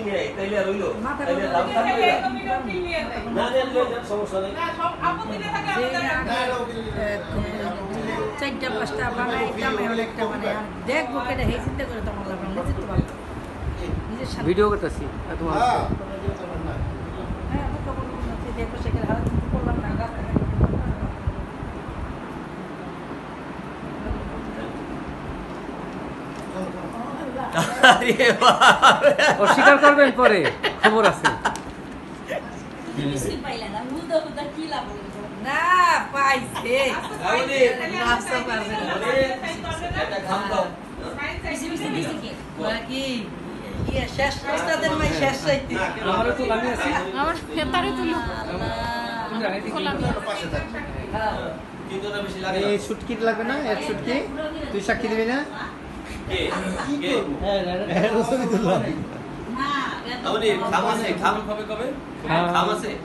নিয়ে তাইলে আর হইলো তাইলে দাম থাকবে না দেন সমস্যা নেই চারটা পাঁচটা বানাই কামে অনেকটা মানে দেখবো কেটে এই চিন্তা করে তোমার লাগবে না জিততে পারবো নিজের সাথে ভিডিও করতেছি তোমার হ্যাঁ তখন দেখো সেখানে হাত করলাম না অস্বীকার করবেন পরে খবর আছে না পাইছে নাস্তা পারবে না এটা খাম দাও বাকি ইয়ে শেষ ওস্তাদের মাই শেষ চাইতে আমারও তো আমি আছি আমার ফেতারে তুলো তিনজনের বেশি লাগে এই শুটকি লাগবে না এক শুটকি তুই সাক্ষী দিবি না কে কে হ্যাঁ রসুন দিলাম আমাদের খাম আছে খাম কবে কবে খাম আছে